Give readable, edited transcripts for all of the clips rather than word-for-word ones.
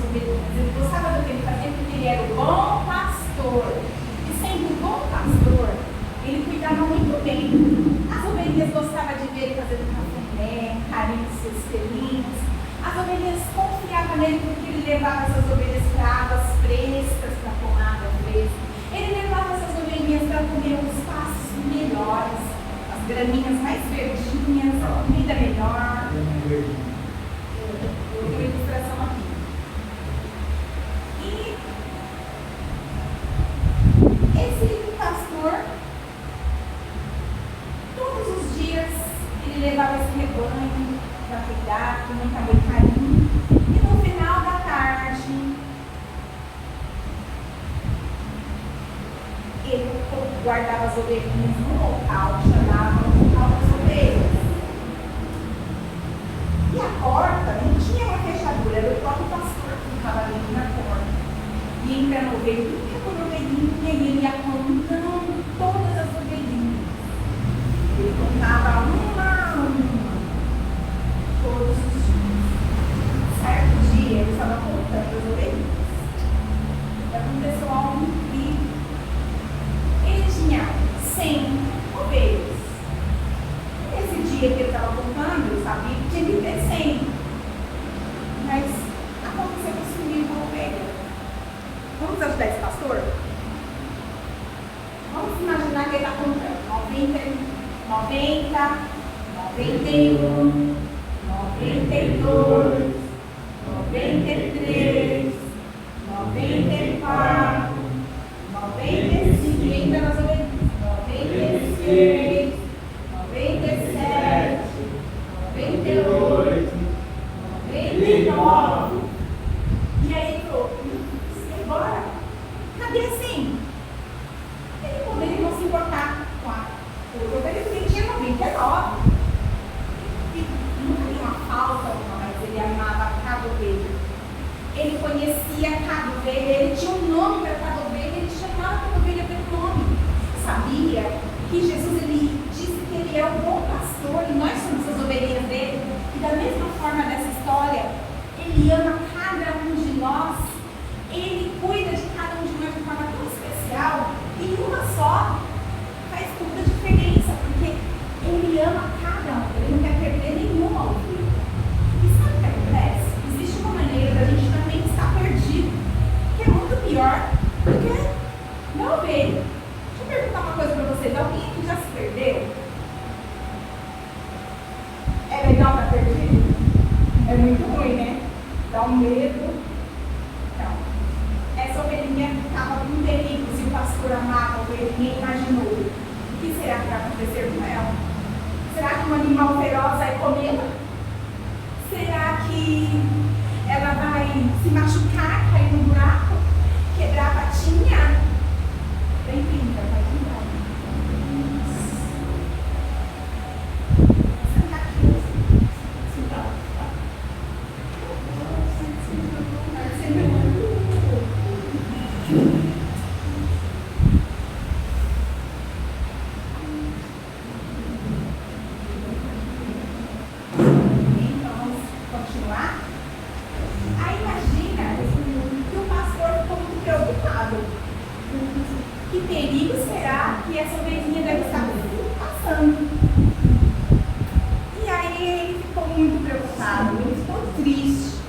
ovelhinhas. Ele gostava do que ele fazia porque ele era o bom pastor. E sendo um bom pastor, ele cuidava muito bem. As ovelhinhas gostavam de ver ele fazendo café, carinho dos seus pelinhos. As ovelhinhas confiavam nele porque ele levava essas ovelhas para águas frescas, para tomar água fresca. Ele levava essas ovelhinhas para comer os pastos melhores, as graminhas mais verdinhas, a comida melhor. Eu tenho ilustração aqui. E esse pastor, todos os dias, ele levava esse rebanho para cuidar, com muito amor e carinho. E no final da tarde, ele guardava as ovelhinhas num local chamado local das ovelhas. E a porta não tinha uma fechadura, era o próprio pastor que ficava dentro da porta. E entrando ovelhinha por ovelhinha, e ele ia contando todas as ovelhinhas. Ele contava uma a uma, todos os dias. Certo dia, ele estava contando as ovelhinhas. E aconteceu algo incrível. Ele tinha 100 ovelhas. Esse dia que ele estava contando, eu sabia que tinha que ter 100. Mas aconteceu que sumiu uma ovelha. Vamos ajudar esse pastor? Vamos imaginar que ele está contando 90, 91, 92, 93, 94, 95, e ainda nós vamos ver 96, 97, 98, 99. E aí ele falou, e agora? Cadê assim? Ele poderia não se importar com a ovelha, porque ele tinha 99. E nunca tinha uma falta, mas ele amava cada ovelha. Ele conhecia cada ovelha, ele tinha um nome para cada ovelha, ele chamava cada ovelha pelo nome. Sabia que Jesus, ele disse que ele é o bom pastor e nós somos as ovelhinhas dele. E da mesma forma dessa história, ele ama cada um de nós, ele cuida de cada um de nós de forma tão especial, e uma só faz toda a diferença, porque ele ama cada um, ele não quer perder nenhuma ovelha. E sabe o que acontece? Existe uma maneira da gente também estar perdido, que é muito pior do que não ovelha. Deixa eu perguntar uma coisa para vocês, alguém aqui já se perdeu? É legal estar perdido? É muito ruim, né? Dá um medo. Então, essa ovelhinha estava com perigo. Se o pastor amava a ovelhinha, imaginou o que será que vai acontecer com ela? Será que um animal feroz vai comê-la? Será que ela vai se machucar, cair no buraco, quebrar a patinha? Bem-vinda, vai embora. Senta aqui. Que perigo será que essa ovelhinha deve estar passando? E aí ele ficou muito preocupado, ele ficou triste.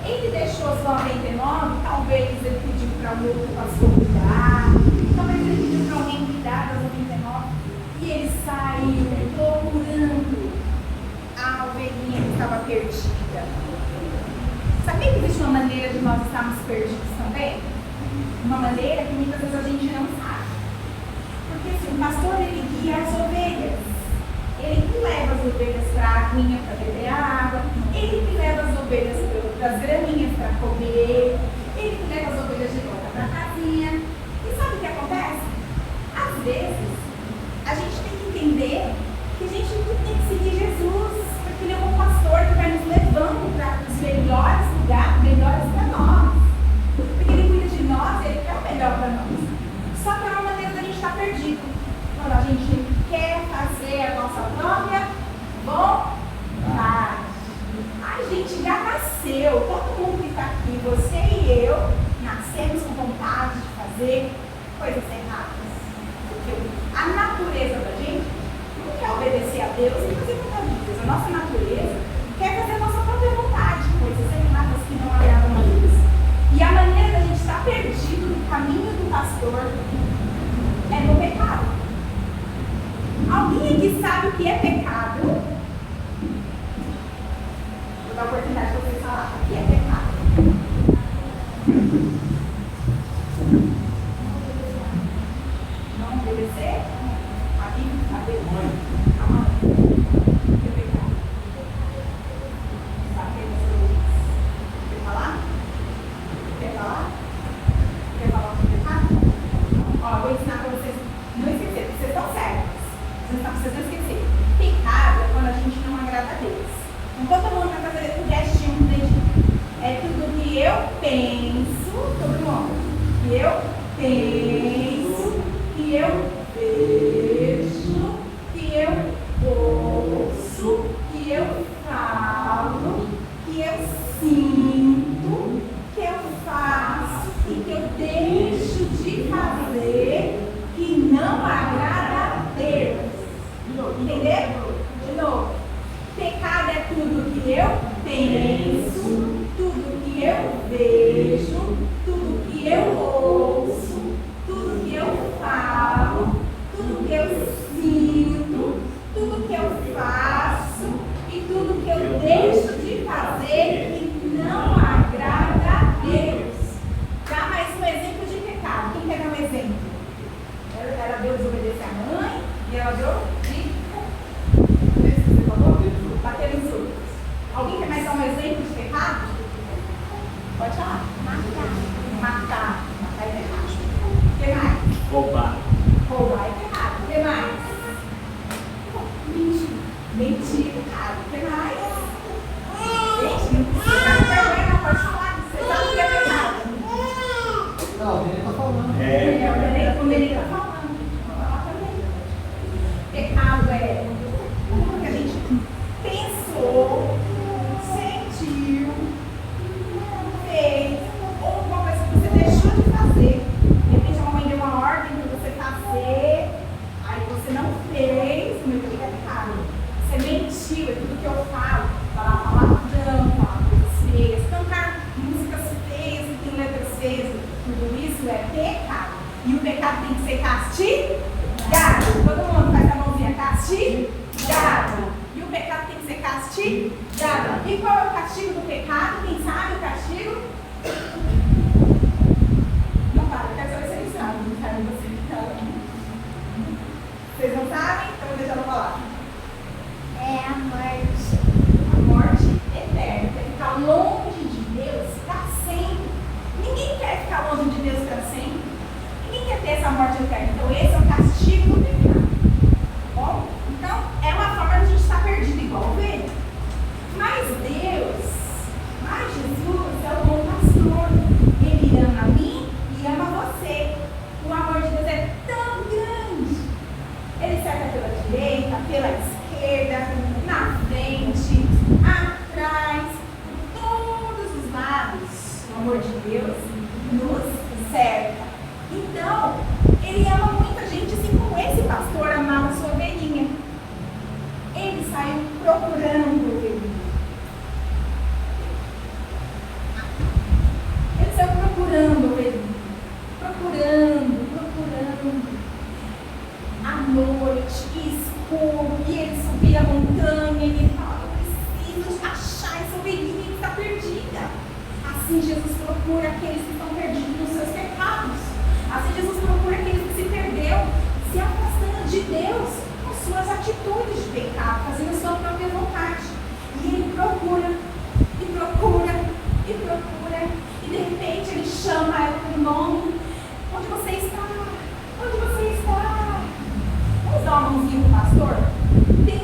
Ele deixou as 99, talvez ele pediu para um outro pastor cuidar, talvez ele pediu para alguém cuidar das 99, e ele saiu procurando a ovelhinha que estava perdida. Sabia que existe uma maneira de nós estarmos perdidos também? Uma maneira que muitas vezes a gente não sabe. Porque assim, o pastor, ele guia as ovelhas. Ele que leva as ovelhas para a aguinha para beber água. Ele que leva as ovelhas para as graminhas para comer. Ele que leva as ovelhas de volta para a casinha. E sabe o que acontece? Às vezes, a gente tem que entender que a gente tem que seguir Jesus. Porque ele é um pastor que vai nos levando para os melhores lugares, melhores para nós. Porque ele cuida de nós, ele quer o melhor para nós. Só que é uma maneira da gente estar perdido. Quando a gente quer fazer a nossa própria vontade. A gente já nasceu, todo mundo que significa que você e eu nascemos com vontade de fazer coisas erradas. Porque a natureza da gente não quer obedecer a Deus e fazer vontade de Deus. A nossa natureza quer fazer a nossa própria vontade, coisas erradas que não agradam a Deus. E a maneira da gente estar perdido no caminho do pastor é no pecado. Alguém aqui sabe o que é pecado? Vou dar a oportunidade de vocês falar o que é pecado. Não obedecer? A Deus. A mãe. O que é pecado? Sabe o que quer falar? Quer falar? Quer falar o que é pecado? Ó, eu vou ensinar para vocês não esquecerem. Vocês estão certos. Vocês não esquecerem. Pecado é quando a gente não agrada a Deus. Então todo mundo vai fazer o gestinho do dedinho. É tudo que eu penso, todo mundo. Que eu penso, que eu vejo, que eu ouço, que eu falo, que eu sinto, que eu faço e que eu deixo de fazer que não agrada a Deus. Entendeu? De novo. Pecado é tudo que eu penso, tudo que eu vejo, tudo que eu ouço, tudo que eu falo, tudo que eu sinto, tudo que eu faço e tudo que eu deixo de fazer que não agrada a Deus. Dá mais um exemplo de pecado. Quem quer dar um exemplo? Era Deus obedecer a mãe e ela deu de bater nos outros. Alguém quer mais dar um exemplo de pecado? Pode falar. Matar. Matar é pecado. O que mais? Roubar. Roubar é pecado. O que mais? Mentir. Mentir é pecado. O que mais? Gente, não precisa vergonha, não pode falar. Você sabe o que é pecado? Não, o Nenê está falando. O Nenê está falando. Vou falar também. Pecado é tudo que a gente pensou, sentiu, fez, ou alguma coisa que você deixou de fazer. De repente a mamãe deu uma ordem para você fazer, aí você não fez, meu Deus, é pecado. Você mentiu, é tudo que eu falo. Falar palavrão, falar coisas feias, cantar músicas feias que tem letras feias, tudo isso é pecado. E o pecado tem que ser castigado. Todo mundo faz a mãozinha, castigado. E o pecado tem que ser castigado. E qual é o castigo do pecado? Quem sabe o castigo? Não para, eu quero saber se eles sabem. Não sabem você. Vocês não sabem? Então vou deixar eu falar. É a morte. A morte eterna. É ficar longe de Deus para sempre. Ninguém quer ficar longe de Deus para sempre. Ninguém quer ter essa morte eterna. Então esse é o castigo do pecado. Bom, então é uma forma de a gente estar perdido igual ovelha. Mas Deus, mas Jesus é o bom pastor. Ele ama a mim e ama você. O amor de Deus é tão grande. Ele cerca pela direita, pela esquerda, na frente, atrás, por todos os lados. O amor de Deus nos cerca. Então, ele ama muita gente, assim como esse pastor amava sua ovelhinha. Ele saiu procurando ovelhinha. Ele saiu procurando ovelhinha. Procurando. À noite, escuro, e ele subia a montanha, e ele falava, eu preciso achar essa ovelhinha que está perdida. Assim Jesus procura aqueles que estão perdidos nos seus pecados. Assim Jesus procura aqueles que se perdeu, se afastando de Deus com suas atitudes de pecado, fazendo sua própria vontade. E ele procura, e de repente ele chama ela pelo nome. Onde você está? Onde você está? Vamos dar uma mãozinha pro pastor? Tem